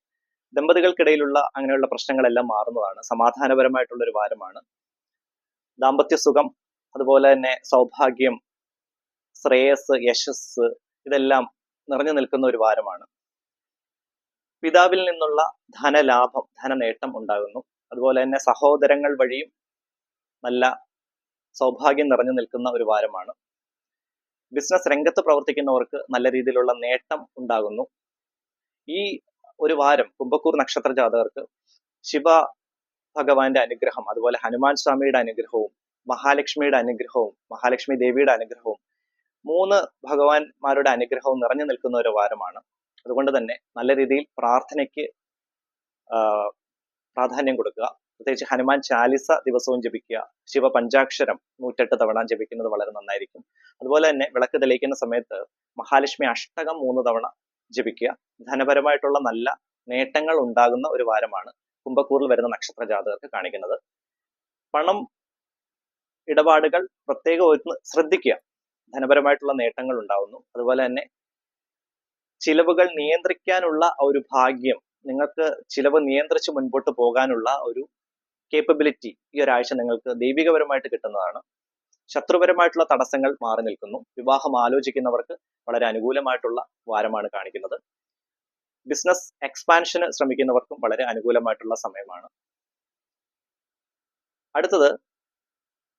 ദമ്പതികൾക്കിടയിലുള്ള അങ്ങനെയുള്ള പ്രശ്നങ്ങളെല്ലാം മാറുന്നതാണ്. സമാധാനപരമായിട്ടുള്ള ഒരു വാരമാണ്. ദാമ്പത്യ സുഖം, അതുപോലെ തന്നെ സൗഭാഗ്യം, ശ്രേയസ്, യശസ് ഇതെല്ലാം നിറഞ്ഞു നിൽക്കുന്ന ഒരു വാരമാണ്. പിതാവിൽ നിന്നുള്ള ധനലാഭം, ധനനേട്ടം ഉണ്ടാകുന്നു. അതുപോലെ തന്നെ സഹോദരങ്ങൾ വഴിയും നല്ല സൗഭാഗ്യം നിറഞ്ഞു നിൽക്കുന്ന ഒരു വാരമാണ്. ബിസിനസ് രംഗത്ത് പ്രവർത്തിക്കുന്നവർക്ക് നല്ല രീതിയിലുള്ള നേട്ടം ഉണ്ടാകുന്നു. ഈ ഒരു വാരം കുംഭക്കൂർ നക്ഷത്ര ജാതകർക്ക് ശിവ ഭഗവാന്റെ അനുഗ്രഹം, അതുപോലെ ഹനുമാൻ സ്വാമിയുടെ അനുഗ്രഹവും മഹാലക്ഷ്മിയുടെ അനുഗ്രഹവും മഹാലക്ഷ്മി ദേവിയുടെ അനുഗ്രഹവും 3 ഭഗവാന്മാരുടെ അനുഗ്രഹവും നിറഞ്ഞു നിൽക്കുന്ന ഒരു വാരമാണ്. അതുകൊണ്ട് തന്നെ നല്ല രീതിയിൽ പ്രാർത്ഥനയ്ക്ക് പ്രാധാന്യം കൊടുക്കുക. പ്രത്യേകിച്ച് ഹനുമാൻ ചാലിസ ദിവസവും ജപിക്കുക. ശിവ പഞ്ചാക്ഷരം 108 തവണ ജപിക്കുന്നത് വളരെ നന്നായിരിക്കും. അതുപോലെ തന്നെ വിളക്ക് തെളിയിക്കുന്ന സമയത്ത് മഹാലക്ഷ്മി അഷ്ടകം 3 തവണ ജപിക്കുക. ധനപരമായിട്ടുള്ള നല്ല നേട്ടങ്ങൾ ഉണ്ടാകുന്ന ഒരു വാരമാണ് കുംഭക്കൂറിൽ വരുന്ന നക്ഷത്ര ജാതകർക്ക് കാണിക്കുന്നത്. പണം ഇടപാടുകൾ പ്രത്യേകം ഒന്ന് ശ്രദ്ധിക്കുക. ധനപരമായിട്ടുള്ള നേട്ടങ്ങൾ ഉണ്ടാവുന്നു. അതുപോലെ തന്നെ ചിലവുകൾ നിയന്ത്രിക്കാനുള്ള ഒരു ഭാഗ്യം, നിങ്ങൾക്ക് ചിലവ് നിയന്ത്രിച്ച് മുൻപോട്ട് പോകാനുള്ള ഒരു കേപ്പബിലിറ്റി ഈ ഒരാഴ്ച നിങ്ങൾക്ക് ദൈവികപരമായിട്ട് കിട്ടുന്നതാണ്. ശത്രുപരമായിട്ടുള്ള തടസ്സങ്ങൾ മാറി നിൽക്കുന്നു. വിവാഹം ആലോചിക്കുന്നവർക്ക് വളരെ അനുകൂലമായിട്ടുള്ള വാരമാണ് കാണിക്കുന്നത്. ബിസിനസ് എക്സ്പാൻഷന് ശ്രമിക്കുന്നവർക്കും വളരെ അനുകൂലമായിട്ടുള്ള സമയമാണ്. അടുത്തത്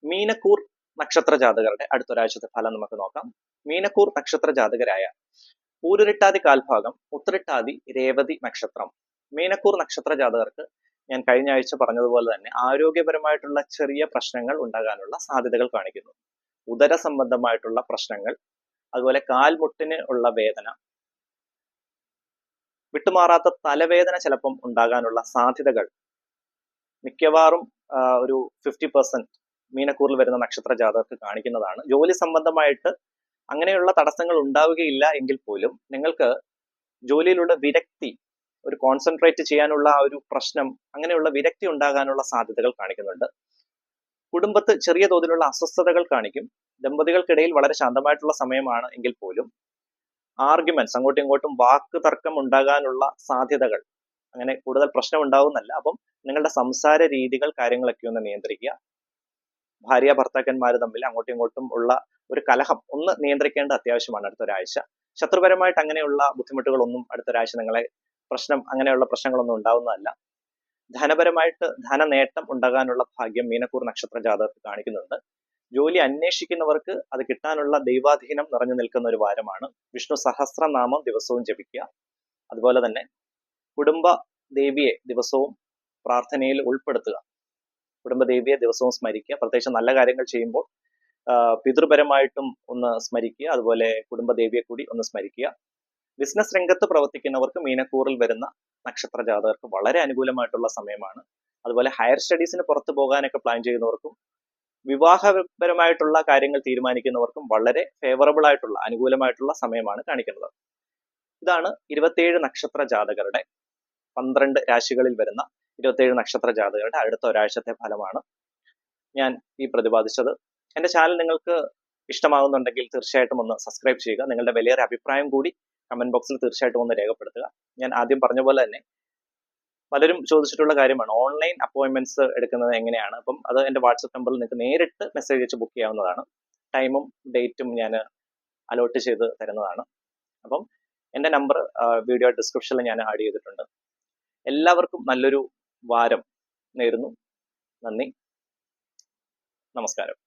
മീനക്കൂർ നക്ഷത്ര ജാതകരുടെ അടുത്തൊരാഴ്ചത്തെ ഫലം നമുക്ക് നോക്കാം. മീനക്കൂർ നക്ഷത്ര ജാതകരായ പൂരുരുട്ടാതി കാൽഭാഗം, ഉത്തരട്ടാതി, രേവതി നക്ഷത്രം. മീനക്കൂർ നക്ഷത്ര ജാതകർക്ക് ഞാൻ കഴിഞ്ഞ ആഴ്ച പറഞ്ഞതുപോലെ തന്നെ ആരോഗ്യപരമായിട്ടുള്ള ചെറിയ പ്രശ്നങ്ങൾ ഉണ്ടാകാനുള്ള സാധ്യതകൾ കാണിക്കുന്നു. ഉദര സംബന്ധമായിട്ടുള്ള പ്രശ്നങ്ങൾ, അതുപോലെ കാൽമുട്ടിന് ഉള്ള വേദന, വിട്ടുമാറാത്ത തലവേദന ചിലപ്പം ഉണ്ടാകാനുള്ള സാധ്യതകൾ മിക്കവാറും ഒരു 50% മീനക്കൂറിൽ വരുന്ന നക്ഷത്ര ജാതകർക്ക് കാണിക്കുന്നതാണ്. ജോലി സംബന്ധമായിട്ട് അങ്ങനെയുള്ള തടസ്സങ്ങൾ ഉണ്ടാവുകയില്ല എങ്കിൽ പോലും നിങ്ങൾക്ക് ജോലിയിലുള്ള വിരക്തി ഒരു കോൺസെൻട്രേറ്റ് ചെയ്യാനുള്ള ആ ഒരു പ്രശ്നം, അങ്ങനെയുള്ള വിരക്തി ഉണ്ടാകാനുള്ള സാധ്യതകൾ കാണിക്കുന്നുണ്ട്. കുടുംബത്ത് ചെറിയ തോതിലുള്ള അസ്വസ്ഥതകൾ കാണിക്കും. ദമ്പതികൾക്കിടയിൽ വളരെ ശാന്തമായിട്ടുള്ള സമയമാണ് എങ്കിൽ പോലും ആർഗ്യുമെന്റ്സ്, അങ്ങോട്ടും ഇങ്ങോട്ടും വാക്ക് തർക്കം ഉണ്ടാകാനുള്ള സാധ്യതകൾ, അങ്ങനെ കൂടുതൽ പ്രശ്നം ഉണ്ടാവുന്നല്ല. അപ്പം നിങ്ങളുടെ സംസാര രീതികൾ, കാര്യങ്ങളൊക്കെ ഒന്ന് നിയന്ത്രിക്കുക. ഭാര്യ ഭർത്താക്കന്മാർ തമ്മിൽ അങ്ങോട്ടും ഇങ്ങോട്ടും ഉള്ള ഒരു കലഹം ഒന്ന് നിയന്ത്രിക്കേണ്ട അത്യാവശ്യമാണ് അടുത്തൊരാഴ്ച. ശത്രുപരമായിട്ട് അങ്ങനെയുള്ള ബുദ്ധിമുട്ടുകളൊന്നും അടുത്തൊരാഴ്ച നിങ്ങളെ അങ്ങനെയുള്ള പ്രശ്നങ്ങളൊന്നും ഉണ്ടാവുന്നതല്ല. ധനപരമായിട്ട് ധനനേട്ടം ഉണ്ടാകാനുള്ള ഭാഗ്യം മീനക്കൂർ നക്ഷത്ര ജാതകത്തിൽ കാണിക്കുന്നുണ്ട്. ജോലി അന്വേഷിക്കുന്നവർക്ക് അത് കിട്ടാനുള്ള ദൈവാധീനം നിറഞ്ഞു നിൽക്കുന്ന ഒരു വാരമാണ്. വിഷ്ണു സഹസ്രനാമം ദിവസവും ജപിക്കുക. അതുപോലെ തന്നെ കുടുംബ ദേവിയെ ദിവസവും പ്രാർത്ഥനയിൽ ഉൾപ്പെടുത്തുക. കുടുംബദേവിയെ ദിവസവും സ്മരിക്കുക. പ്രത്യേകിച്ച് നല്ല കാര്യങ്ങൾ ചെയ്യുമ്പോൾ പിതൃപരമായിട്ടും ഒന്ന് സ്മരിക്കുക. അതുപോലെ കുടുംബദേവിയെ കൂടി ഒന്ന് സ്മരിക്കുക. ബിസിനസ് രംഗത്ത് പ്രവർത്തിക്കുന്നവർക്ക് മീനക്കൂറിൽ വരുന്ന നക്ഷത്ര ജാതകർക്ക് വളരെ അനുകൂലമായിട്ടുള്ള സമയമാണ്. അതുപോലെ ഹയർ സ്റ്റഡീസിന് പുറത്തു പോകാനൊക്കെ പ്ലാൻ ചെയ്യുന്നവർക്കും വിവാഹപരമായിട്ടുള്ള കാര്യങ്ങൾ തീരുമാനിക്കുന്നവർക്കും വളരെ ഫേവറബിൾ ആയിട്ടുള്ള, അനുകൂലമായിട്ടുള്ള സമയമാണ് കാണിക്കുന്നത്. ഇതാണ് 27 നക്ഷത്ര ജാതകരുടെ 12 രാശികളിൽ വരുന്ന 27 നക്ഷത്ര ജാതകരുടെ അടുത്ത ഒരാഴ്ചത്തെ ഫലമാണ് ഞാൻ ഈ പ്രതിപാദിച്ചത്. എൻ്റെ ചാനൽ നിങ്ങൾക്ക് ഇഷ്ടമാകുന്നുണ്ടെങ്കിൽ തീർച്ചയായിട്ടും ഒന്ന് സബ്സ്ക്രൈബ് ചെയ്യുക. നിങ്ങളുടെ വലിയൊരു അഭിപ്രായം കൂടി കമന്റ് ബോക്സിൽ തീർച്ചയായിട്ടും ഒന്ന് രേഖപ്പെടുത്തുക. ഞാൻ ആദ്യം പറഞ്ഞ പോലെ തന്നെ പലരും ചോദിച്ചിട്ടുള്ള കാര്യമാണ് ഓൺലൈൻ അപ്പോയിന്റ്മെന്റ്സ് എടുക്കുന്നത് എങ്ങനെയാണ്. അപ്പം അത് എൻ്റെ വാട്സപ്പ് നമ്പറിൽ നിങ്ങൾക്ക് നേരിട്ട് മെസ്സേജ് അയച്ച് ബുക്ക് ചെയ്യാവുന്നതാണ്. ടൈമും ഡേറ്റും ഞാൻ അലോട്ട് ചെയ്ത് തരുന്നതാണ്. അപ്പം എൻ്റെ നമ്പർ വീഡിയോ ഡിസ്ക്രിപ്ഷനിൽ ഞാൻ ആഡ് ചെയ്തിട്ടുണ്ട്. എല്ലാവർക്കും നല്ലൊരു വാരം നേരുന്നു. നന്ദി, നമസ്കാരം.